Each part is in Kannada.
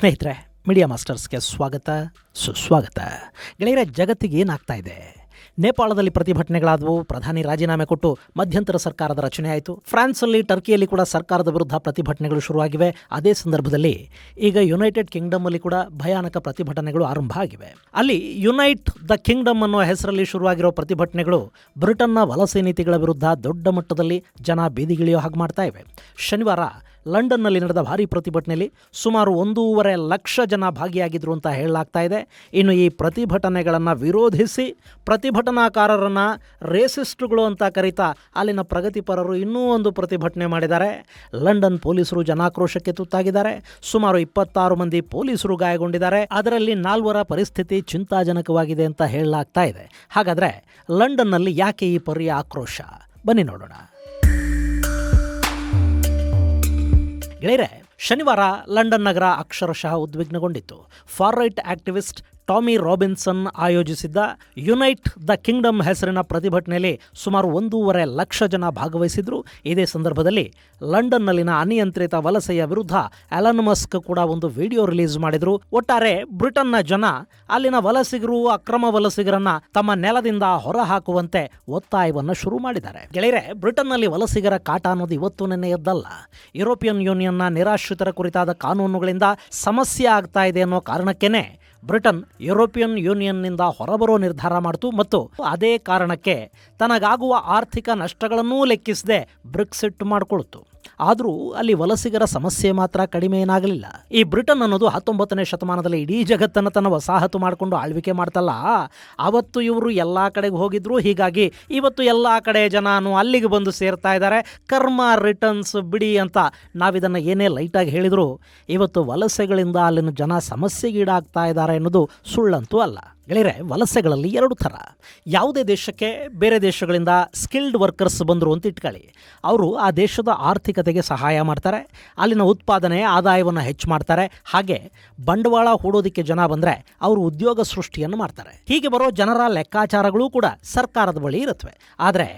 ಸ್ನೇಹಿತರೆ, ಮೀಡಿಯಾ ಮಾಸ್ಟರ್ಸ್ಗೆ ಸ್ವಾಗತ ಸುಸ್ವಾಗತ. ಗೆಳೆಯರ, ಜಗತ್ತಿಗೆ ಏನಾಗ್ತಾ ಇದೆ? ನೇಪಾಳದಲ್ಲಿ ಪ್ರತಿಭಟನೆಗಳಾದವು, ಪ್ರಧಾನಿ ರಾಜೀನಾಮೆ ಕೊಟ್ಟು ಮಧ್ಯಂತರ ಸರ್ಕಾರದ ರಚನೆ ಆಯಿತು. ಫ್ರಾನ್ಸಲ್ಲಿ, ಟರ್ಕಿಯಲ್ಲಿ ಕೂಡ ಸರ್ಕಾರದ ವಿರುದ್ಧ ಪ್ರತಿಭಟನೆಗಳು ಶುರುವಾಗಿವೆ. ಅದೇ ಸಂದರ್ಭದಲ್ಲಿ ಈಗ ಯುನೈಟೆಡ್ ಕಿಂಗ್ಡಮ್ ಅಲ್ಲಿ ಕೂಡ ಭಯಾನಕ ಪ್ರತಿಭಟನೆಗಳು ಆರಂಭ ಆಗಿವೆ. ಅಲ್ಲಿ ಯುನೈಟ್ ದ ಕಿಂಗ್ಡಮ್ ಅನ್ನೋ ಹೆಸರಲ್ಲಿ ಶುರುವಾಗಿರೋ ಪ್ರತಿಭಟನೆಗಳು ಬ್ರಿಟನ್ನ ವಲಸೆ ನೀತಿಗಳ ವಿರುದ್ಧ ದೊಡ್ಡ ಮಟ್ಟದಲ್ಲಿ ಜನ ಬೀದಿಗಿಳಿಯೋ ಹಾಗೆ ಮಾಡ್ತಾ ಇವೆ. ಶನಿವಾರ ಲಂಡನ್ನಲ್ಲಿ ನಡೆದ ಭಾರೀ ಪ್ರತಿಭಟನೆಯಲ್ಲಿ ಸುಮಾರು 1.5 ಲಕ್ಷ ಜನ ಭಾಗಿಯಾಗಿದ್ರು ಅಂತ ಹೇಳಲಾಗ್ತಾ ಇದೆ. ಇನ್ನು ಈ ಪ್ರತಿಭಟನೆಗಳನ್ನು ವಿರೋಧಿಸಿ ಪ್ರತಿಭಟನಾಕಾರರನ್ನು ರೇಸಿಸ್ಟ್ಗಳು ಅಂತ ಕರೀತಾ ಅಲ್ಲಿನ ಪ್ರಗತಿಪರರು ಇನ್ನೂ ಒಂದು ಪ್ರತಿಭಟನೆ ಮಾಡಿದ್ದಾರೆ. ಲಂಡನ್ ಪೊಲೀಸರು ಜನಾಕ್ರೋಶಕ್ಕೆ ತುತ್ತಾಗಿದ್ದಾರೆ. ಸುಮಾರು 26 ಮಂದಿ ಪೊಲೀಸರು ಗಾಯಗೊಂಡಿದ್ದಾರೆ. ಅದರಲ್ಲಿ 4 ಪರಿಸ್ಥಿತಿ ಚಿಂತಾಜನಕವಾಗಿದೆ ಅಂತ ಹೇಳಲಾಗ್ತಾ ಇದೆ. ಹಾಗಾದರೆ ಲಂಡನ್ನಲ್ಲಿ ಯಾಕೆ ಈ ಪರಿಯ ಆಕ್ರೋಶ? ಬನ್ನಿ ನೋಡೋಣ. ಗೆಳೆಯರೆ, ಶನಿವಾರ ಲಂಡನ್ ನಗರ ಅಕ್ಷರಶಃ ಉದ್ವಿಗ್ನಗೊಂಡಿತ್ತು. Far right activist Tommy Robinson ಆಯೋಜಿಸಿದ್ದ ಯುನೈಟ್ ದ ಕಿಂಗ್ಡಮ್ ಹೆಸರಿನ ಪ್ರತಿಭಟನೆಯಲ್ಲಿ ಸುಮಾರು 1.5 ಲಕ್ಷ ಜನ ಭಾಗವಹಿಸಿದ್ರು. ಇದೇ ಸಂದರ್ಭದಲ್ಲಿ ಲಂಡನ್ನಲ್ಲಿನ ಅನಿಯಂತ್ರಿತ ವಲಸೆಯ ವಿರುದ್ಧ ಎಲನ್ ಮಸ್ಕ್ ಕೂಡ ಒಂದು ವಿಡಿಯೋ ರಿಲೀಸ್ ಮಾಡಿದ್ರು. ಒಟ್ಟಾರೆ ಬ್ರಿಟನ್ನ ಜನ ಅಲ್ಲಿನ ವಲಸಿಗರು, ಅಕ್ರಮ ವಲಸಿಗರನ್ನ ತಮ್ಮ ನೆಲದಿಂದ ಹೊರಹಾಕುವಂತೆ ಒತ್ತಾಯವನ್ನು ಶುರು ಮಾಡಿದ್ದಾರೆ. ಗೆಳೆಯರೆ, ಬ್ರಿಟನ್ನಲ್ಲಿ ವಲಸಿಗರ ಕಾಟ ಅನ್ನೋದು ಇವತ್ತು ನೆನ್ನೆ ಎದ್ದಲ್ಲ. ಯುರೋಪಿಯನ್ ಯೂನಿಯನ್ನ ನಿರಾಶ್ರಿತರ ಕುರಿತಾದ ಕಾನೂನುಗಳಿಂದ ಸಮಸ್ಯೆ ಆಗ್ತಾ ಇದೆ ಅನ್ನೋ ಕಾರಣಕ್ಕೇನೆ ಬ್ರಿಟನ್ ಯುರೋಪಿಯನ್ ಯೂನಿಯನ್ನಿಂದ ಹೊರಬರೋ ನಿರ್ಧಾರ ಮಾಡಿತು ಮತ್ತು ಅದೇ ಕಾರಣಕ್ಕೆ ತನಗಾಗುವ ಆರ್ಥಿಕ ನಷ್ಟಗಳನ್ನೂ ಲೆಕ್ಕಿಸದೆ ಬ್ರೆಕ್ಸಿಟ್ ಮಾಡಿಕೊಳ್ತು. ಆದರೂ ಅಲ್ಲಿ ವಲಸಿಗರ ಸಮಸ್ಯೆ ಮಾತ್ರ ಕಡಿಮೆ ಏನಾಗಲಿಲ್ಲ. ಈ ಬ್ರಿಟನ್ ಅನ್ನೋದು 19ನೇ ಶತಮಾನದಲ್ಲಿ ಇಡೀ ಜಗತ್ತನ್ನು ತನ್ನ ವಸಾಹತು ಮಾಡಿಕೊಂಡು ಆಳ್ವಿಕೆ ಮಾಡ್ತಲ್ಲ, ಅವತ್ತು ಇವರು ಎಲ್ಲ ಕಡೆಗೆ ಹೋಗಿದ್ರು. ಹೀಗಾಗಿ ಇವತ್ತು ಎಲ್ಲ ಕಡೆ ಜನನು ಅಲ್ಲಿಗೆ ಬಂದು ಸೇರ್ತಾ ಇದ್ದಾರೆ. ಕರ್ಮ ರಿಟರ್ನ್ಸ್ ಬಿಡಿ ಅಂತ ನಾವಿದನ್ನು ಏನೇ ಲೈಟಾಗಿ ಹೇಳಿದ್ರು, ಇವತ್ತು ವಲಸೆಗಳಿಂದ ಅಲ್ಲಿನ ಜನ ಸಮಸ್ಯೆಗೀಡಾಗ್ತಾ ಇದ್ದಾರೆ ಎನ್ನುವುದು ಸುಳ್ಳಂತೂ ಅಲ್ಲ. ಗೆಳೆಯರೆ, ವಲಸೆಗಳಲ್ಲಿ 2 ಥರ. ಯಾವುದೇ ದೇಶಕ್ಕೆ ಬೇರೆ ದೇಶಗಳಿಂದ ಸ್ಕಿಲ್ಡ್ ವರ್ಕರ್ಸ್ ಬಂದರು ಅಂತ ಇಟ್ಕೊಳ್ಳಿ. ಅವರು ಆ ದೇಶದ ಆರ್ಥಿಕತೆಗೆ ಸಹಾಯ ಮಾಡ್ತಾರೆ, ಅಲ್ಲಿನ ಉತ್ಪಾದನೆ ಆದಾಯವನ್ನು ಹೆಚ್ಚು ಮಾಡ್ತಾರೆ. ಹಾಗೆ ಬಂಡವಾಳ ಹೂಡೋದಕ್ಕೆ ಜನ ಬಂದರೆ ಅವರು ಉದ್ಯೋಗ ಸೃಷ್ಟಿಯನ್ನು ಮಾಡ್ತಾರೆ. ಹೀಗೆ ಬರೋ ಜನರ ಲೆಕ್ಕಾಚಾರಗಳು ಕೂಡ ಸರ್ಕಾರದ ಬಳಿ ಇರುತ್ತವೆ. ಆದರೆ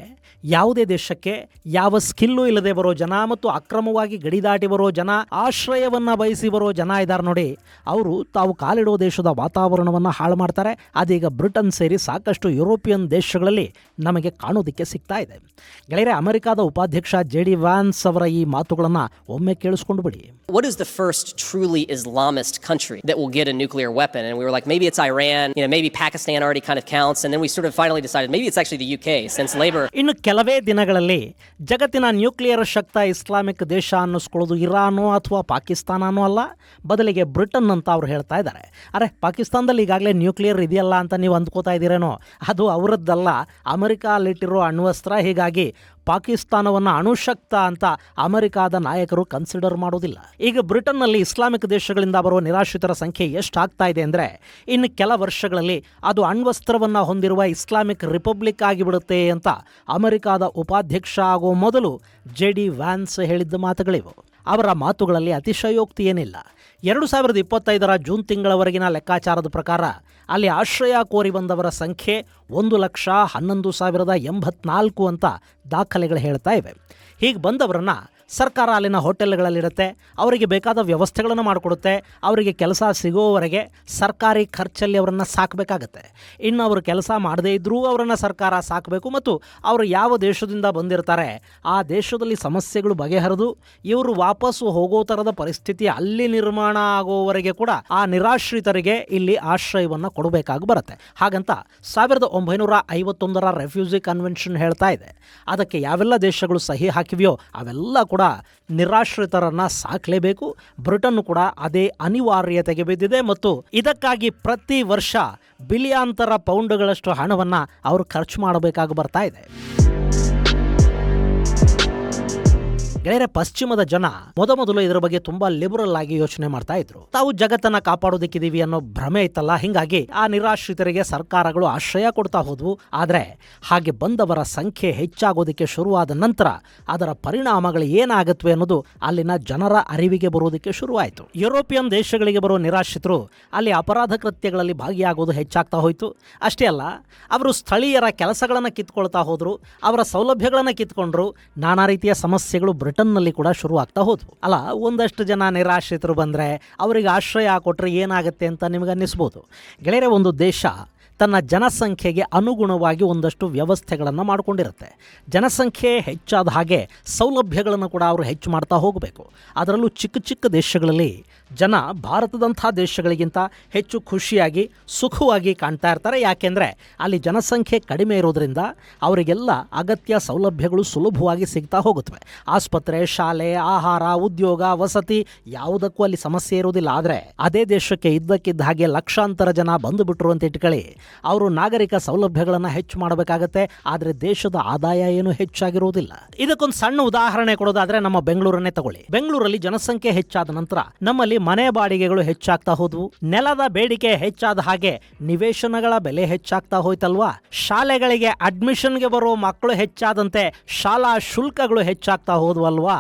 ಯಾವುದೇ ದೇಶಕ್ಕೆ ಯಾವ ಸ್ಕಿಲ್ಲು ಇಲ್ಲದೆ ಬರೋ ಜನ ಮತ್ತು ಅಕ್ರಮವಾಗಿ ಗಡಿ ದಾಟಿ ಬರೋ ಜನ, ಆಶ್ರಯವನ್ನು ಬಯಸಿ ಬರೋ ಜನ ಇದ್ದಾರೆ ನೋಡಿ, ಅವರು ತಾವು ಕಾಲಿಡೋ ದೇಶದ ವಾತಾವರಣವನ್ನು ಹಾಳು ಮಾಡ್ತಾರೆ. ಅದೀಗ ಬ್ರಿಟನ್ ಸೇರಿ ಸಾಕಷ್ಟು ಯುರೋಪಿಯನ್ ದೇಶಗಳಲ್ಲಿ ನಮಗೆ ಕಾಣೋದಕ್ಕೆ ಸಿಗ್ತಾ ಇದೆ. ಗೆಳೆಯರೆ, ಅಮೆರಿಕಾದ ಉಪಾಧ್ಯಕ್ಷ JD ವ್ಯಾನ್ಸ್ ಅವರ ಈ ಮಾತುಗಳನ್ನು ಒಮ್ಮೆ ಕೇಳಿಸ್ಕೊಂಡು ಬಿಡಿ. What is the first truly Islamist country that will get a nuclear weapon? And we were like, maybe it's Iran, maybe Pakistan already kind of counts. And then we sort of finally decided maybe it's actually the UK, since Labour. ಇನ್ನು ಕೆಲವೇ ದಿನಗಳಲ್ಲಿ ಜಗತ್ತಿನ ನ್ಯೂಕ್ಲಿಯರ್ ಶಕ್ತ ಇಸ್ಲಾಮಿಕ್ ದೇಶ ಅನ್ನಿಸ್ಕೊಳ್ಳೋದು ಇರಾನೋ ಅಥವಾ ಪಾಕಿಸ್ತಾನನೋ ಅಲ್ಲ, ಬದಲಿಗೆ ಬ್ರಿಟನ್ ಅಂತ ಅವ್ರು ಹೇಳ್ತಾ ಇದ್ದಾರೆ. ಅರೆ, ಪಾಕಿಸ್ತಾನದಲ್ಲಿ ಈಗಾಗಲೇ ನ್ಯೂಕ್ಲಿಯರ್ ಇದೆಯಲ್ಲ ಅಂತ ನೀವು ಅಂದ್ಕೋತಾ ಇದ್ದೀರೇನೋ? ಅದು ಅವರದ್ದಲ್ಲ, ಅಮೆರಿಕ ಅಲ್ಲಿಟ್ಟಿರೋ ಅಣ್ವಸ್ತ್ರ. ಹೀಗಾಗಿ ಪಾಕಿಸ್ತಾನವನ್ನು ಅಣುಶಕ್ತ ಅಂತ ಅಮೆರಿಕಾದ ನಾಯಕರು ಕನ್ಸಿಡರ್ ಮಾಡೋದಿಲ್ಲ. ಈಗ ಬ್ರಿಟನ್ನಲ್ಲಿ ಇಸ್ಲಾಮಿಕ್ ದೇಶಗಳಿಂದ ಬರುವ ನಿರಾಶ್ರಿತರ ಸಂಖ್ಯೆ ಎಷ್ಟಾಗ್ತಾ ಇದೆ ಅಂದರೆ, ಇನ್ನು ಕೆಲ ವರ್ಷಗಳಲ್ಲಿ ಅದು ಅಣ್ವಸ್ತ್ರವನ್ನು ಹೊಂದಿರುವ ಇಸ್ಲಾಮಿಕ್ ರಿಪಬ್ಲಿಕ್ ಆಗಿಬಿಡುತ್ತೆ ಅಂತ ಅಮೆರಿಕಾದ ಉಪಾಧ್ಯಕ್ಷ ಆಗೋ ಮೊದಲು JD ವ್ಯಾನ್ಸ್ ಹೇಳಿದ್ದ ಮಾತುಗಳಿವು. ಅವರ ಮಾತುಗಳಲ್ಲಿ ಅತಿಶಯೋಕ್ತಿ ಏನಿಲ್ಲ. 2025 ಜೂನ್ ತಿಂಗಳವರೆಗಿನ ಲೆಕ್ಕಾಚಾರದ ಪ್ರಕಾರ ಅಲ್ಲಿ ಆಶ್ರಯ ಕೋರಿ ಬಂದವರ ಸಂಖ್ಯೆ 1,11,084 ಅಂತ ದಾಖಲೆಗಳು ಹೇಳ್ತಾ ಇವೆ. ಹೀಗೆ ಬಂದವರನ್ನು ಸರ್ಕಾರ ಅಲ್ಲಿನ ಹೋಟೆಲ್ಗಳಲ್ಲಿರುತ್ತೆ, ಅವರಿಗೆ ಬೇಕಾದ ವ್ಯವಸ್ಥೆಗಳನ್ನು ಮಾಡಿಕೊಡುತ್ತೆ. ಅವರಿಗೆ ಕೆಲಸ ಸಿಗೋವರೆಗೆ ಸರ್ಕಾರಿ ಖರ್ಚಲ್ಲಿ ಅವರನ್ನು ಸಾಕಬೇಕಾಗತ್ತೆ. ಇನ್ನು ಅವರು ಕೆಲಸ ಮಾಡದೇ ಇದ್ದರೂ ಅವರನ್ನು ಸರ್ಕಾರ ಸಾಕಬೇಕು. ಮತ್ತು ಅವರು ಯಾವ ದೇಶದಿಂದ ಬಂದಿರ್ತಾರೆ ಆ ದೇಶದಲ್ಲಿ ಸಮಸ್ಯೆಗಳು ಬಗೆಹರಿದು ಇವರು ವಾಪಸ್ಸು ಹೋಗೋ ಥರದ ಪರಿಸ್ಥಿತಿ ಅಲ್ಲಿ ನಿರ್ಮಾಣ ಆಗೋವರೆಗೆ ಕೂಡ ಆ ನಿರಾಶ್ರಿತರಿಗೆ ಇಲ್ಲಿ ಆಶ್ರಯವನ್ನು ಕೊಡಬೇಕಾಗಿ ಬರುತ್ತೆ. ಹಾಗಂತ 1951 ರೆಫ್ಯೂಜಿ ಕನ್ವೆನ್ಷನ್ ಹೇಳ್ತಾ ಇದೆ. ಅದಕ್ಕೆ ಯಾವೆಲ್ಲ ದೇಶಗಳು ಸಹಿ ಹಾಕಿವೆಯೋ ಅವೆಲ್ಲ ಕೂಡ ನಿರಾಶ್ರಿತರನ್ನ ಸಾಕಲೇಬೇಕು. ಬ್ರಿಟನ್ ಕೂಡ ಅದೇ ಅನಿವಾರ್ಯತೆಗೆ ಬಿದ್ದಿದೆ ಮತ್ತು ಇದಕ್ಕಾಗಿ ಪ್ರತಿ ವರ್ಷ ಬಿಲಿಯಾಂತರ ಪೌಂಡ್ಗಳಷ್ಟು ಹಣವನ್ನು ಅವರು ಖರ್ಚು ಮಾಡಬೇಕಾಗಿ ಬರ್ತಾ ಇದೆ. ಗೆಳೆಯರೆ, ಪಶ್ಚಿಮದ ಜನ ಮೊದಲು ಇದರ ಬಗ್ಗೆ ತುಂಬಾ ಲಿಬರಲ್ ಆಗಿ ಯೋಚನೆ ಮಾಡ್ತಾ ಇದ್ರು. ತಾವು ಜಗತ್ತನ್ನ ಕಾಪಾಡೋದಕ್ಕಿದೀವಿ ಅನ್ನೋ ಭ್ರಮೆ ಇತ್ತಲ್ಲ, ಹಿಂಗಾಗಿ ಆ ನಿರಾಶ್ರಿತರಿಗೆ ಸರ್ಕಾರಗಳು ಆಶ್ರಯ ಕೊಡ್ತಾ ಹೋದ್ವು. ಆದರೆ ಹಾಗೆ ಬಂದವರ ಸಂಖ್ಯೆ ಹೆಚ್ಚಾಗೋದಕ್ಕೆ ಶುರುವಾದ ನಂತರ ಅದರ ಪರಿಣಾಮಗಳು ಏನಾಗತ್ವೆ ಅನ್ನೋದು ಅಲ್ಲಿನ ಜನರ ಅರಿವಿಗೆ ಬರೋದಕ್ಕೆ ಶುರುವಾಯಿತು. ಯುರೋಪಿಯನ್ ದೇಶಗಳಿಗೆ ಬರೋ ನಿರಾಶ್ರಿತರು ಅಲ್ಲಿ ಅಪರಾಧ ಕೃತ್ಯಗಳಲ್ಲಿ ಭಾಗಿಯಾಗೋದು ಹೆಚ್ಚಾಗ್ತಾ ಹೋಯಿತು. ಅಷ್ಟೇ ಅಲ್ಲ, ಅವರು ಸ್ಥಳೀಯರ ಕೆಲಸಗಳನ್ನು ಕಿತ್ಕೊಳ್ತಾ ಹೋದ್ರು, ಅವರ ಸೌಲಭ್ಯಗಳನ್ನು ಕಿತ್ಕೊಂಡ್ರು. ನಾನಾ ರೀತಿಯ ಸಮಸ್ಯೆಗಳು ಬ್ರಿಟನ್ನಲ್ಲಿ ಕೂಡ ಶುರು ಆಗ್ತಾ ಹೋದ್ವು. ಅಲ್ಲ, ಒಂದಷ್ಟು ಜನ ನಿರಾಶ್ರಿತರು ಬಂದರೆ ಅವರಿಗೆ ಆಶ್ರಯ ಕೊಟ್ಟರೆ ಏನಾಗುತ್ತೆ ಅಂತ ನಿಮಗೆ ಅನ್ನಿಸ್ಬೋದು. ಗೆಳೆಯರೆ, ಒಂದು ದೇಶ ತನ್ನ ಜನಸಂಖ್ಯೆಗೆ ಅನುಗುಣವಾಗಿ ಒಂದಷ್ಟು ವ್ಯವಸ್ಥೆಗಳನ್ನು ಮಾಡಿಕೊಂಡಿರುತ್ತೆ. ಜನಸಂಖ್ಯೆ ಹೆಚ್ಚಾದ ಹಾಗೆ ಸೌಲಭ್ಯಗಳನ್ನು ಕೂಡ ಅವರು ಹೆಚ್ಚು ಮಾಡ್ತಾ ಹೋಗಬೇಕು. ಅದರಲ್ಲೂ ಚಿಕ್ಕ ಚಿಕ್ಕ ದೇಶಗಳಲ್ಲಿ ಜನ ಭಾರತದಂಥ ದೇಶಗಳಿಗಿಂತ ಹೆಚ್ಚು ಖುಷಿಯಾಗಿ ಸುಖವಾಗಿ ಕಾಣ್ತಾ ಇರ್ತಾರೆ. ಯಾಕೆಂದರೆ ಅಲ್ಲಿ ಜನಸಂಖ್ಯೆ ಕಡಿಮೆ ಇರೋದ್ರಿಂದ ಅವರಿಗೆಲ್ಲ ಅಗತ್ಯ ಸೌಲಭ್ಯಗಳು ಸುಲಭವಾಗಿ ಸಿಗ್ತಾ ಹೋಗುತ್ತವೆ. ಆಸ್ಪತ್ರೆ, ಶಾಲೆ, ಆಹಾರ, ಉದ್ಯೋಗ, ವಸತಿ ಯಾವುದಕ್ಕೂ ಅಲ್ಲಿ ಸಮಸ್ಯೆ ಇರುವುದಿಲ್ಲ. ಆದರೆ ಅದೇ ದೇಶಕ್ಕೆ ಇದ್ದಕ್ಕಿದ್ದ ಹಾಗೆ ಲಕ್ಷಾಂತರ ಜನ ಬಂದುಬಿಟ್ರು ಅಂತ ಇಟ್ಕೊಳ್ಳಿ, ಅವರು ನಾಗರಿಕ ಸೌಲಭ್ಯಗಳನ್ನು ಹೆಚ್ಚು ಮಾಡಬೇಕಾಗತ್ತೆ. ಆದರೆ ದೇಶದ ಆದಾಯ ಏನು ಹೆಚ್ಚಾಗಿರುವುದಿಲ್ಲ. ಇದಕ್ಕೊಂದು ಸಣ್ಣ ಉದಾಹರಣೆ ಕೊಡೋದಾದ್ರೆ ನಮ್ಮ ಬೆಂಗಳೂರನ್ನೇ ತಗೊಳ್ಳಿ. ಬೆಂಗಳೂರಲ್ಲಿ ಜನಸಂಖ್ಯೆ ಹೆಚ್ಚಾದ ನಂತರ ನಮ್ಮಲ್ಲಿ ಮನೆ ಬಾಡಿಗೆಗಳು ಹೆಚ್ಚಾಗ್ತಾ ಹೋದ್ವು. ನೆಲದ ಬೇಡಿಕೆ ಹೆಚ್ಚಾದ ಹಾಗೆ ನಿವೇಶನಗಳ ಬೆಲೆ ಹೆಚ್ಚಾಗ್ತಾ ಹೋಯ್ತಲ್ವಾ. ಶಾಲೆಗಳಿಗೆ ಅಡ್ಮಿಷನ್ಗೆ ಬರೋ ಮಕ್ಕಳು ಹೆಚ್ಚಾದಂತೆ ಶಾಲಾ ಶುಲ್ಕಗಳು ಹೆಚ್ಚಾಗ್ತಾ ಹೋದ್ವಲ್ವಾ.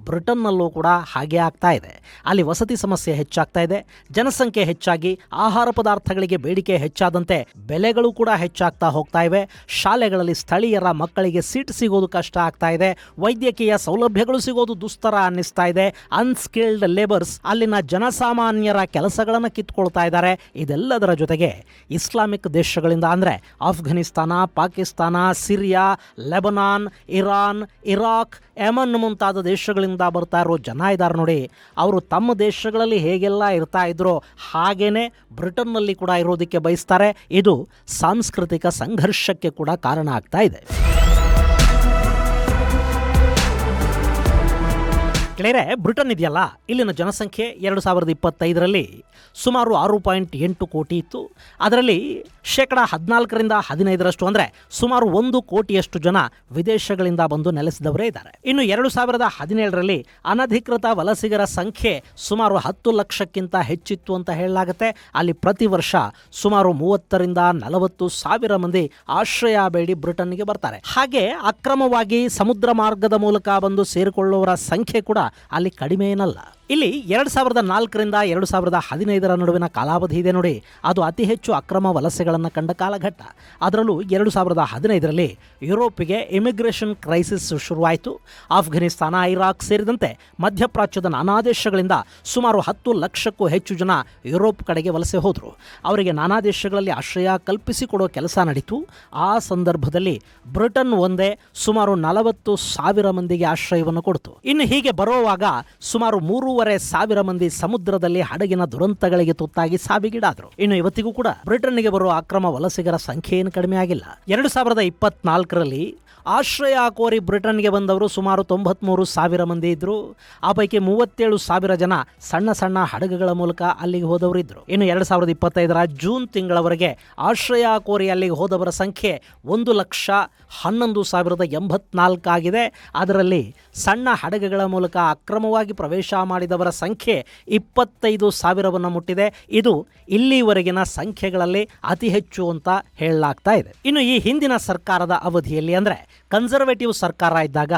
ಬ್ರಿಟನ್ನಲ್ಲೂ ಕೂಡ ಹಾಗೆ ಆಗ್ತಾ ಇದೆ. ಅಲ್ಲಿ ವಸತಿ ಸಮಸ್ಯೆ ಹೆಚ್ಚಾಗ್ತಾ ಇದೆ. ಜನಸಂಖ್ಯೆ ಹೆಚ್ಚಾಗಿ ಆಹಾರ ಪದಾರ್ಥಗಳಿಗೆ ಬೇಡಿಕೆ ಹೆಚ್ಚಾದಂತೆ ಬೆಲೆಗಳು ಕೂಡ ಹೆಚ್ಚಾಗ್ತಾ ಹೋಗ್ತಾ ಇವೆ. ಶಾಲೆಗಳಲ್ಲಿ ಸ್ಥಳೀಯರ ಮಕ್ಕಳಿಗೆ ಸೀಟ್ ಸಿಗೋದು ಕಷ್ಟ ಆಗ್ತಾ ಇದೆ. ವೈದ್ಯಕೀಯ ಸೌಲಭ್ಯಗಳು ಸಿಗೋದು ದುಸ್ತರ ಅನ್ನಿಸ್ತಾ ಇದೆ. ಅನ್ಸ್ಕಿಲ್ಡ್ ಲೇಬರ್ಸ್ ಅಲ್ಲಿನ ಜನಸಾಮಾನ್ಯರ ಕೆಲಸಗಳನ್ನು ಕಿತ್ಕೊಳ್ತಾ ಇದ್ದಾರೆ. ಇದೆಲ್ಲದರ ಜೊತೆಗೆ ಇಸ್ಲಾಮಿಕ್ ದೇಶಗಳಿಂದ ಅಂದರೆ Afghanistan, Pakistan, Syria, Lebanon, Iran, Iraq, Yemen ಮುಂತಾದ ದೇಶಗಳಿಂದ ಬರ್ತಾ ಇರೋ ಜನ ಇದ್ದಾರೆ ನೋಡಿ. ಅವರು ತಮ್ಮ ದೇಶಗಳಲ್ಲಿ ಹೇಗೆಲ್ಲ ಇರ್ತಾ ಇದ್ರೋ ಹಾಗೇನೆ ಬ್ರಿಟನ್ನಲ್ಲಿ ಕೂಡ ಇರೋದಕ್ಕೆ ಬಯಸ್ತಾರೆ. ಇದು ಸಾಂಸ್ಕೃತಿಕ ಸಂಘರ್ಷಕ್ಕೆ ಕೂಡ ಕಾರಣ ಆಗ್ತಾ ಇದೆ. ಗೆಳೆಯರೆ, ಬ್ರಿಟನ್ ಇದೆಯಲ್ಲ, ಇಲ್ಲಿನ ಜನಸಂಖ್ಯೆ 2025ರಲ್ಲಿ ಸುಮಾರು 6.8 ಕೋಟಿ ಇತ್ತು. ಅದರಲ್ಲಿ 14% ಅಂದರೆ ಸುಮಾರು 1 ಕೋಟಿಯಷ್ಟು ಜನ ವಿದೇಶಗಳಿಂದ ಬಂದು ನೆಲೆಸಿದವರೇ ಇದ್ದಾರೆ. ಇನ್ನು 2017ರಲ್ಲಿ ಅನಧಿಕೃತ ವಲಸಿಗರ ಸಂಖ್ಯೆ ಸುಮಾರು 10 ಲಕ್ಷಕ್ಕಿಂತ ಹೆಚ್ಚಿತ್ತು ಅಂತ ಹೇಳಲಾಗುತ್ತೆ. ಅಲ್ಲಿ ಪ್ರತಿ ವರ್ಷ ಸುಮಾರು 30,000-40,000 ಸಾವಿರ ಮಂದಿ ಆಶ್ರಯ ಬೇಡಿ ಬ್ರಿಟನ್ಗೆ ಬರ್ತಾರೆ. ಹಾಗೆ ಅಕ್ರಮವಾಗಿ ಸಮುದ್ರ ಮಾರ್ಗದ ಮೂಲಕ ಬಂದು ಸೇರಿಕೊಳ್ಳುವವರ ಸಂಖ್ಯೆ ಕೂಡ ಅಲ್ಲಿ ಕಡಿಮೆ ಏನಲ್ಲ. ಇಲ್ಲಿ 2004ರಿಂದ 2015 ನಡುವಿನ ಕಾಲಾವಧಿ ಇದೆ ನೋಡಿ, ಅದು ಅತಿ ಹೆಚ್ಚು ಅಕ್ರಮ ವಲಸೆಗಳನ್ನು ಕಂಡ ಕಾಲಘಟ್ಟ. ಅದರಲ್ಲೂ 2015ರಲ್ಲಿ ಯುರೋಪಿಗೆ ಇಮಿಗ್ರೇಷನ್ ಕ್ರೈಸಿಸ್ ಶುರುವಾಯಿತು. ಆಫ್ಘನಿಸ್ತಾನ, ಇರಾಕ್ ಸೇರಿದಂತೆ ಮಧ್ಯಪ್ರಾಚ್ಯದ ನಾನಾ ದೇಶಗಳಿಂದ ಸುಮಾರು 10 ಲಕ್ಷಕ್ಕೂ ಹೆಚ್ಚು ಜನ ಯುರೋಪ್ ಕಡೆಗೆ ವಲಸೆ ಹೋದರು. ಅವರಿಗೆ ನಾನಾ ದೇಶಗಳಲ್ಲಿ ಆಶ್ರಯ ಕಲ್ಪಿಸಿಕೊಡೋ ಕೆಲಸ ನಡೀತು. ಆ ಸಂದರ್ಭದಲ್ಲಿ ಬ್ರಿಟನ್ ಒಂದೇ ಸುಮಾರು 40,000 ಮಂದಿಗೆ ಆಶ್ರಯವನ್ನು ಕೊಡ್ತು. ಇನ್ನು ಹೀಗೆ ಬರುವಾಗ ಸುಮಾರು 3,500 ಮಂದಿ ಸಮುದ್ರದಲ್ಲಿ ಹಡಗಿನ ದುರಂತಗಳಿಗೆ ತುತ್ತಾಗಿ ಸಾವಿಗೀಡಾದರು. ಇನ್ನು ಇವತ್ತಿಗೂ ಕೂಡ ಬ್ರಿಟನ್ಗೆ ಬರುವ ಅಕ್ರಮ ವಲಸಿಗರ ಸಂಖ್ಯೆ ಏನು ಕಡಿಮೆ ಆಗಿಲ್ಲ. 2024ರಲ್ಲಿ ಆಶ್ರಯ ಕೋರಿ ಬ್ರಿಟನ್ಗೆ ಬಂದವರು ಸುಮಾರು 93,000 ಮಂದಿ ಇದ್ರು. ಆ ಪೈಕಿ 37,000 ಜನ ಸಣ್ಣ ಸಣ್ಣ ಹಡಗುಗಳ ಮೂಲಕ ಅಲ್ಲಿಗೆ ಹೋದವರು ಇದ್ರು. ಇನ್ನು 2025ರ ಜೂನ್ ತಿಂಗಳವರೆಗೆ ಆಶ್ರಯ ಕೋರಿ ಅಲ್ಲಿಗೆ ಹೋದವರ ಸಂಖ್ಯೆ 1,11,084 ಆಗಿದೆ. ಅದರಲ್ಲಿ ಸಣ್ಣ ಹಡಗುಗಳ ಮೂಲಕ ಅಕ್ರಮವಾಗಿ ಪ್ರವೇಶ ಮಾಡಿದವರ ಸಂಖ್ಯೆ 25,000 ಮುಟ್ಟಿದೆ. ಇದು ಇಲ್ಲಿವರೆಗಿನ ಸಂಖ್ಯೆಗಳಲ್ಲಿ ಅತಿ ಹೆಚ್ಚು ಅಂತ ಹೇಳಲಾಗ್ತಾ ಇದೆ. ಇನ್ನು ಈ ಹಿಂದಿನ ಸರ್ಕಾರದ ಅವಧಿಯಲ್ಲಿ ಅಂದರೆ ಕನ್ಸರ್ವೇಟಿವ್ ಸರ್ಕಾರ ಇದ್ದಾಗ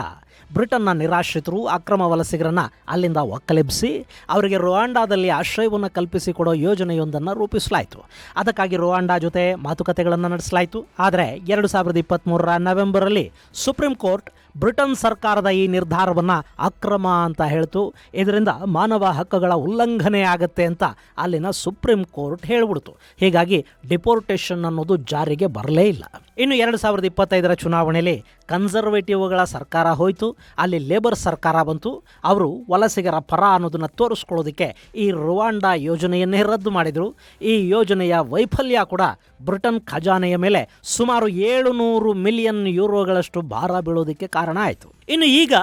ಬ್ರಿಟನ್ನ ನಿರಾಶ್ರಿತರು ಅಕ್ರಮ ವಲಸಿಗರನ್ನ ಅಲ್ಲಿಂದ ಒಕ್ಕಲೆಬ್ಬಿಸಿ ಅವರಿಗೆ ರುವಾಂಡಾದಲ್ಲಿ ಆಶ್ರಯವನ್ನು ಕಲ್ಪಿಸಿಕೊಡೋ ಯೋಜನೆಯೊಂದನ್ನು ರೂಪಿಸಲಾಯಿತು. ಅದಕ್ಕಾಗಿ ರುವಾಂಡಾ ಜೊತೆ ಮಾತುಕತೆಗಳನ್ನು ನಡೆಸಲಾಯಿತು. ಆದರೆ 2023ರ ನವೆಂಬರಲ್ಲಿ ಸುಪ್ರೀಂ ಕೋರ್ಟ್ ಬ್ರಿಟನ್ ಸರ್ಕಾರದ ಈ ನಿರ್ಧಾರವನ್ನು ಅಕ್ರಮ ಅಂತ ಹೇಳ್ತು. ಇದರಿಂದ ಮಾನವ ಹಕ್ಕುಗಳ ಉಲ್ಲಂಘನೆ ಆಗುತ್ತೆ ಅಂತ ಅಲ್ಲಿನ ಸುಪ್ರೀಂ ಕೋರ್ಟ್ ಹೇಳಿಬಿಡ್ತು. ಹೀಗಾಗಿ ಡಿಪೋರ್ಟೇಷನ್ ಅನ್ನೋದು ಜಾರಿಗೆ ಬರಲೇ ಇಲ್ಲ. ಇನ್ನು 2025ರ ಚುನಾವಣೆಯಲ್ಲಿ ಕನ್ಸರ್ವೇಟಿವ್ಗಳ ಸರ್ಕಾರ ಹೋಯಿತು. ಅಲ್ಲಿ ಲೇಬರ್ ಸರ್ಕಾರ ಬಂತು. ಅವರು ವಲಸಿಗರ ಪರ ಅನ್ನೋದನ್ನು ತೋರಿಸ್ಕೊಳ್ಳೋದಕ್ಕೆ ಈ ರುವಾಂಡಾ ಯೋಜನೆಯನ್ನೇ ರದ್ದು ಮಾಡಿದರು. ಈ ಯೋಜನೆಯ ವೈಫಲ್ಯ ಕೂಡ ಬ್ರಿಟನ್ ಖಜಾನೆಯ ಮೇಲೆ ಸುಮಾರು 700 ಮಿಲಿಯನ್ ಯೂರೋಗಳಷ್ಟು ಭಾರ ಬೀಳೋದಕ್ಕೆ ಕಾರಣ ಆಯಿತು. ಇನ್ನು ಈಗ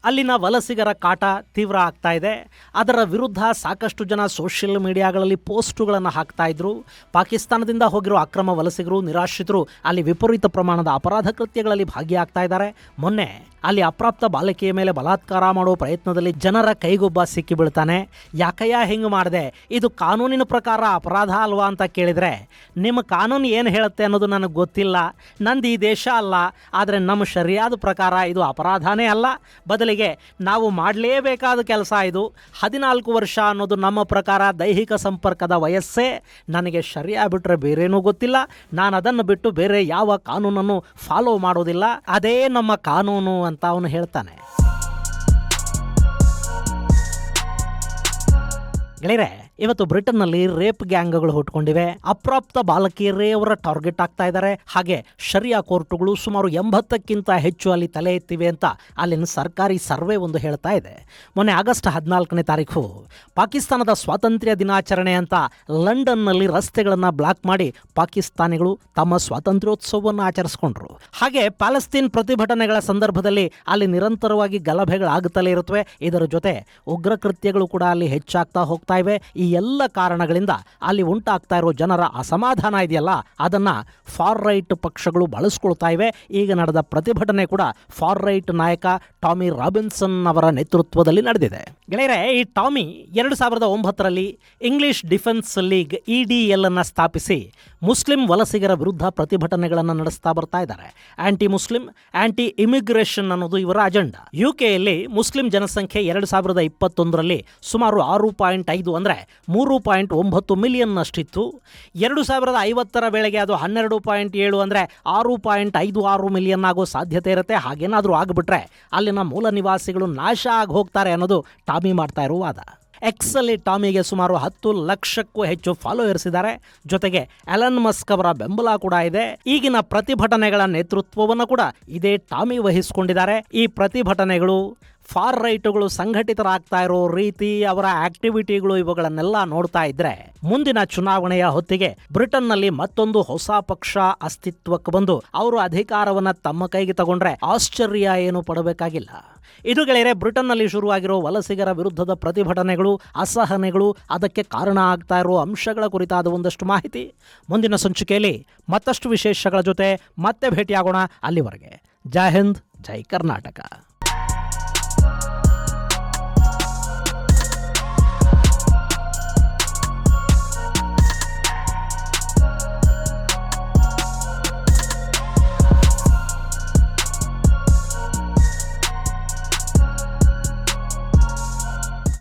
ಅಲ್ಲಿನ ವಲಸಿಗರ ಕಾಟ ತೀವ್ರ ಆಗ್ತಾ ಇದೆ. ಅದರ ವಿರುದ್ಧ ಸಾಕಷ್ಟು ಜನ ಸೋಷಿಯಲ್ ಮೀಡಿಯಾಗಳಲ್ಲಿ ಪೋಸ್ಟುಗಳನ್ನು ಹಾಕ್ತಾ ಇದ್ರು. ಪಾಕಿಸ್ತಾನದಿಂದ ಹೋಗಿರೋ ಅಕ್ರಮ ವಲಸಿಗರು, ನಿರಾಶ್ರಿತರು ಅಲ್ಲಿ ವಿಪರೀತ ಪ್ರಮಾಣದ ಅಪರಾಧ ಕೃತ್ಯಗಳಲ್ಲಿ ಭಾಗಿಯಾಗ್ತಾ ಇದ್ದಾರೆ. ಮೊನ್ನೆ ಅಲ್ಲಿ ಅಪ್ರಾಪ್ತ ಬಾಲಕಿಯ ಮೇಲೆ ಬಲಾತ್ಕಾರ ಮಾಡೋ ಪ್ರಯತ್ನದಲ್ಲಿ ಜನರ ಕೈಗೊಬ್ಬ ಸಿಕ್ಕಿ ಬೀಳ್ತಾನೆ. ಯಾಕಯ್ಯ ಹಿಂಗೆ ಮಾಡಿದೆ, ಇದು ಕಾನೂನಿನ ಪ್ರಕಾರ ಅಪರಾಧ ಅಲ್ವಾ ಅಂತ ಕೇಳಿದರೆ, ನಿಮ್ಮ ಕಾನೂನು ಏನು ಹೇಳುತ್ತೆ ಅನ್ನೋದು ನನಗೆ ಗೊತ್ತಿಲ್ಲ, ನಂದು ಈ ದೇಶ ಅಲ್ಲ, ಆದರೆ ನಮ್ಮ ಶರಿಯಾದ ಪ್ರಕಾರ ಇದು ಅಪರಾಧನೇ ಅಲ್ಲ, ಬದಲಿಗೆ ನಾವು ಮಾಡಲೇಬೇಕಾದ ಕೆಲಸ ಇದು. 14 ವರ್ಷ ಅನ್ನೋದು ನಮ್ಮ ಪ್ರಕಾರ ದೈಹಿಕ ಸಂಪರ್ಕದ ವಯಸ್ಸೇ. ನನಗೆ ಶರಿಯಾ ಬಿಟ್ಟರೆ ಬೇರೇನೂ ಗೊತ್ತಿಲ್ಲ. ನಾನು ಅದನ್ನು ಬಿಟ್ಟು ಬೇರೆ ಯಾವ ಕಾನೂನನ್ನು ಫಾಲೋ ಮಾಡೋದಿಲ್ಲ. ಅದೇ ನಮ್ಮ ಕಾನೂನು ಅಂತ ಅವನು ಹೇಳ್ತಾನೆ. ಗೆಳೆಯರೆ, ಇವತ್ತು ಬ್ರಿಟನ್ನಲ್ಲಿ ರೇಪ್ ಗ್ಯಾಂಗ್ಗಳು ಹುಟ್ಕೊಂಡಿವೆ. ಅಪ್ರಾಪ್ತ ಬಾಲಕಿಯರೇ ಅವರ ಟಾರ್ಗೆಟ್ ಆಗ್ತಾ ಇದ್ದಾರೆ. ಹಾಗೆ ಶರಿಯಾ ಕೋರ್ಟುಗಳು ಸುಮಾರು 80ಕ್ಕಿಂತ ಹೆಚ್ಚು ಅಲ್ಲಿ ತಲೆ ಎತ್ತಿವೆ ಅಂತ ಅಲ್ಲಿನ ಸರ್ಕಾರಿ ಸರ್ವೆ ಒಂದು ಹೇಳ್ತಾ ಇದೆ. ಮೊನ್ನೆ ಆಗಸ್ಟ್ 14ನೇ ತಾರೀಕು ಪಾಕಿಸ್ತಾನದ ಸ್ವಾತಂತ್ರ್ಯ ದಿನಾಚರಣೆ ಅಂತ ಲಂಡನ್ನಲ್ಲಿ ರಸ್ತೆಗಳನ್ನು ಬ್ಲಾಕ್ ಮಾಡಿ ಪಾಕಿಸ್ತಾನಿಗಳು ತಮ್ಮ ಸ್ವಾತಂತ್ರ್ಯೋತ್ಸವವನ್ನು ಆಚರಿಸಿಕೊಂಡ್ರು. ಹಾಗೆ ಪ್ಯಾಲೆಸ್ತೀನ್ ಪ್ರತಿಭಟನೆಗಳ ಸಂದರ್ಭದಲ್ಲಿ ಅಲ್ಲಿ ನಿರಂತರವಾಗಿ ಗಲಭೆಗಳಾಗುತ್ತಲೇ ಇರುತ್ತವೆ. ಇದರ ಜೊತೆ ಉಗ್ರ ಕೃತ್ಯಗಳು ಕೂಡ ಅಲ್ಲಿ ಹೆಚ್ಚಾಗ್ತಾ ಹೋಗ್ತಾ ಇವೆ. ಈ ಎಲ್ಲ ಕಾರಣಗಳಿಂದ ಅಲ್ಲಿ ಉಂಟಾಗ್ತಾ ಇರೋ ಜನರ ಅಸಮಾಧಾನ ಇದೆಯಲ್ಲ, ಅದನ್ನ ಫಾರ್ ರೈಟ್ ಪಕ್ಷಗಳು ಬಳಸ್ಕೊಳ್ತಾ ಇವೆ. ಈಗ ನಡೆದ ಪ್ರತಿಭಟನೆ ಕೂಡ ಫಾರ್ ರೈಟ್ ನಾಯಕ ಟಾಮಿ ರಾಬಿನ್ಸನ್ ಅವರ ನೇತೃತ್ವದಲ್ಲಿ ನಡೆದಿದೆ. ಗೆಳೆಯರೆ, ಈ ಟಾಮಿ 2009ರಲ್ಲಿ ಇಂಗ್ಲಿಷ್ ಡಿಫೆನ್ಸ್ ಲೀಗ್ EDL ಅನ್ನು ಸ್ಥಾಪಿಸಿ ಮುಸ್ಲಿಂ ವಲಸಿಗರ ವಿರುದ್ಧ ಪ್ರತಿಭಟನೆಗಳನ್ನು ನಡೆಸ್ತಾ ಬರ್ತಾ ಇದ್ದಾರೆ. ಆಂಟಿ ಮುಸ್ಲಿಂ, ಆಂಟಿ ಇಮಿಗ್ರೇಷನ್ ಅನ್ನೋದು ಇವರ ಅಜೆಂಡಾ. UKಯಲ್ಲಿ ಮುಸ್ಲಿಂ ಜನಸಂಖ್ಯೆ 2021ರಲ್ಲಿ ಸುಮಾರು 6.5 ಅಂದರೆ 3.9 ಮಿಲಿಯನ್ ಅಷ್ಟಿತ್ತು. 2050ರ ವೇಳೆಗೆ ಅದು 12.7 ಅಂದರೆ 6.56 ಮಿಲಿಯನ್ ಆಗೋ ಸಾಧ್ಯತೆ ಇರುತ್ತೆ. ಹಾಗೇನಾದರೂ ಆಗಿಬಿಟ್ರೆ ಅಲ್ಲಿನ ಮೂಲ ನಿವಾಸಿಗಳು ನಾಶ ಆಗಿ ಹೋಗ್ತಾರೆ ಅನ್ನೋದು ಟಾಮಿ ಮಾಡ್ತಾ ಇರೋ ವಾದ. ಎಕ್ಸಲ್ಲಿ ಟಾಮಿಗೆ ಸುಮಾರು 10 ಲಕ್ಷಕ್ಕೂ ಹೆಚ್ಚು ಫಾಲೋಯರ್ಸ್ ಇದ್ದಾರೆ. ಜೊತೆಗೆ ಎಲನ್ ಮಸ್ಕ್ ಅವರ ಬೆಂಬಲ ಕೂಡ ಇದೆ. ಈಗಿನ ಪ್ರತಿಭಟನೆಗಳ ನೇತೃತ್ವವನ್ನು ಕೂಡ ಇದೇ ಟಾಮಿ ವಹಿಸಿಕೊಂಡಿದ್ದಾರೆ. ಈ ಪ್ರತಿಭಟನೆಗಳು, ಫಾರ್ ರೈಟುಗಳು ಸಂಘಟಿತರಾಗ್ತಾ ಇರೋ ರೀತಿ, ಅವರ ಆಕ್ಟಿವಿಟಿಗಳು, ಇವುಗಳನ್ನೆಲ್ಲ ನೋಡ್ತಾ ಇದ್ರೆ ಮುಂದಿನ ಚುನಾವಣೆಯ ಹೊತ್ತಿಗೆ ಬ್ರಿಟನ್ನಲ್ಲಿ ಮತ್ತೊಂದು ಹೊಸ ಪಕ್ಷ ಅಸ್ತಿತ್ವಕ್ಕೆ ಬಂದು ಅವರು ಅಧಿಕಾರವನ್ನ ತಮ್ಮ ಕೈಗೆ ತಗೊಂಡ್ರೆ ಆಶ್ಚರ್ಯ ಏನು ಪಡಬೇಕಾಗಿಲ್ಲ. ಇದು ಗೆಳೆಯರೆ, ಬ್ರಿಟನ್ನಲ್ಲಿ ಶುರುವಾಗಿರೋ ವಲಸಿಗರ ವಿರುದ್ಧದ ಪ್ರತಿಭಟನೆಗಳು, ಅಸಹನೆಗಳು, ಅದಕ್ಕೆ ಕಾರಣ ಆಗ್ತಾ ಇರೋ ಅಂಶಗಳ ಕುರಿತಾದ ಒಂದಷ್ಟು ಮಾಹಿತಿ. ಮುಂದಿನ ಸಂಚಿಕೆಯಲ್ಲಿ ಮತ್ತಷ್ಟು ವಿಶೇಷಗಳ ಜೊತೆ ಮತ್ತೆ ಭೇಟಿಯಾಗೋಣ. ಅಲ್ಲಿವರೆಗೆ ಜೈ ಹಿಂದ್, ಜೈ ಕರ್ನಾಟಕ.